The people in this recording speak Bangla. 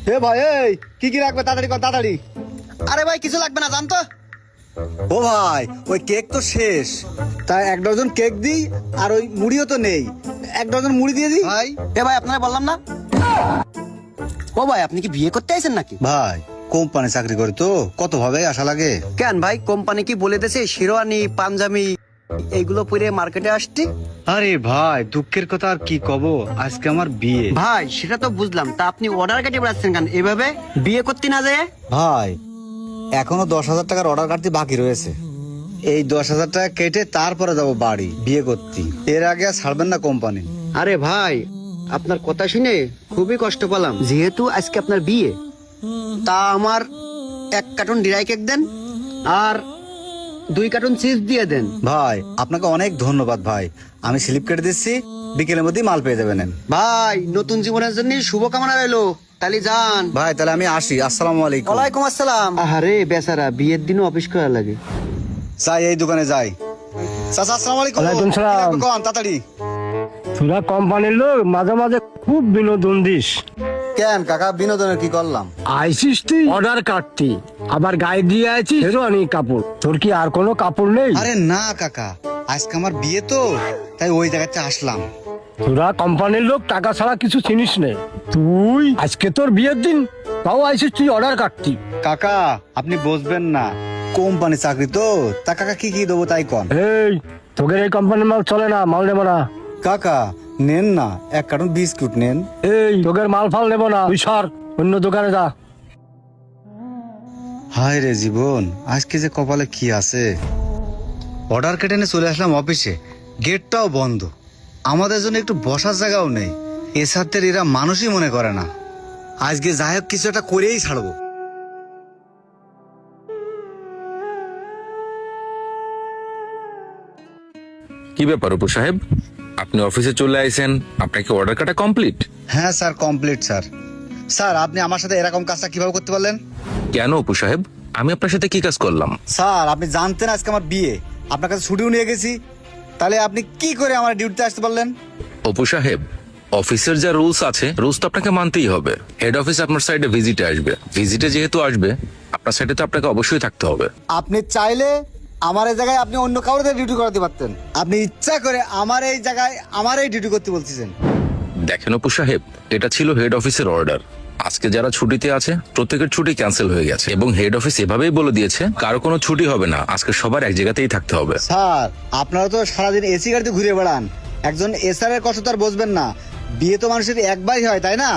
হে ভাই, এই কি কি লাগবে তাড়াতাড়ি কর, তাড়াতাড়ি। আরে ভাই কিছু লাগবে না, জানতো। ও ভাই, ওই কেক তো শেষ, তাই 1 ডজন কেক দিই, আর ওই মুড়িও তো নেই, 1 ডজন মুড়ি দিয়ে দিই। ভাই এ ভাই আপনারা বললাম না। ও ভাই আপনি কি বিয়ে করতে আইছেন নাকি? ভাই কোম্পানি চাকরি করে তো কত ভাবে আশা লাগে। কেন ভাই, কোম্পানি কি বলে দিয়েছে শেরওয়ানি পাঞ্জাবি এইগুলো পরে মার্কেটে আসতে? আরে ভাই দুঃখের কথা আর কি কব, আজকে আমার বিয়ে। ভাই সেটা তো বুঝলাম, তা আপনি অর্ডার কেটে বেড়াচ্ছেন কেন এভাবে বিয়ে করতে না যায়? ভাই এখনো 10,000 টাকার অর্ডার কাটতে বাকি রয়েছে, এই 10,000 টাকা কেটে তারপরে যাবো বাড়ি বিয়ে করতে, এর আগে আর ছাড়বেন না কোম্পানি। আরে ভাই আপনার কথা শুনে খুবই কষ্ট পেলাম, যেহেতু আজকে আপনার বিয়ে, তা আমার 1 কার্টন ড্রাই কেক দেন আর 2 কার্টন চিপস দিয়ে দেন। ভাই আপনাকে অনেক ধন্যবাদ ভাই, আমি স্লিপ কেটে দিচ্ছি, বিকেলের মধ্যেই মাল পেয়ে যাবেন। ভাই নতুন জীবনের জন্য শুভকামনা রইলো, তাহলে যান। ভাই তাহলে আমি আসি, আসসালামু আলাইকুম। ওয়ালাইকুম আসসালাম। আরে বেচারা বিয়ের দিনও অফিস করা লাগে। যাই এই দোকানে যাই। চাচা আসসালামু আলাইকুম। ওয়ালাইকুম সালাম। কি লাগবে কোন, তাড়াতাড়ি। তোরা কোম্পানির লোক মাঝে মাঝে খুব বিনোদন দিস। কেন কাকা, বিনোদনের কি করলাম? আইসিস তুই অর্ডার কাটতি, আবার গায়ে দিয়ে আছিস শেরওয়ানি কাপড়। তোর কি আর কোনো কাপড় নেই? আরে না কাকা, আজকে আমার বিয়ে তো, তাই ওই জায়গাতে আসলাম। তোরা কোম্পানির লোক টাকা ছাড়া কিছু চিনিস নে। তুই আজকে তোর বিয়ের দিন, তাও আইসিস তুই অর্ডার কাটতি। কাকা আপনি বুঝবেন না, কোম্পানি চাকরি তো, তা কাকা কি কি দেবো তাই কন। এই তোদের এই কোম্পানির মাল চলে না, মাল নেবো না। কাকা নেন না, 1 কার্টন বিস্কুট নেন। এই তোদের মাল ফাল নেবো না, তুই সর অন্য দোকানে যা। হায় রে জীবন, আজকে যে কপালে কি আছে। অর্ডার কেটে নিয়ে চলে আসলাম অফিসে, গেটটাও বন্ধ, আমাদের জন্য একটু বসার জায়গাও নেই। এ সাথের এরা মানুষই মনে করে না, আজকে যাই হোক কিছু একটা করেই ছাড়বো। কি ব্যাপার অপু সাহেব, আপনি অফিসে চলে আইছেন, আপনার কি অর্ডার কাটা কমপ্লিট? হ্যাঁ স্যার, কমপ্লিট স্যার। স্যার আপনি আমার সাথে এরকম কাজটা কিভাবে করতে পারলেন? কেন অপু সাহেব, আমি আপনার সাথে কি কাজ করলাম? স্যার আপনি জানতেন আজকে আমার বিয়ে, আপনার কাছে ছুটিও নিয়ে গেছি, তাহলে আপনি কি করে আমার ডিউটিতে আসতে পারলেন? অপু সাহেব, অফিসের যা রুলস আছে, রুলস তো আপনাকে মানতেই হবে। হেড অফিস আপনার সাইডে ভিজিটে আসবে, ভিজিটে যেহেতু আসবে আপনার সাইডে তো আপনাকে অবশ্যই থাকতে হবে। আপনি চাইলে আমার এই জায়গায় আপনি অন্য কাউকে ডিউটি করাতে পারতেন, আপনি ইচ্ছা করে আমার এই জায়গায় আমার এই ডিউটি করতে বলতেছেন। দেখেন অপু সাহেব, এটা ছিল হেড অফিসের অর্ডার। আজকে যারা ছুটিতে আছে প্রত্যেকের ছুটি ক্যান্সেল হয়ে গেছে এবং হেড অফিস এভাবেই বলে দিয়েছে কারো কোনো ছুটি হবে না, আজকে সবার এক জায়গাতেই থাকতে হবে। স্যার আপনারা তো সারাদিন এসি গাড়িতে ঘুরে বেড়ান, একজন এসআর এর কষ্ট তো আর বুঝবেন না, বিয়ে তো মানুষের একবারই হয় তাই না?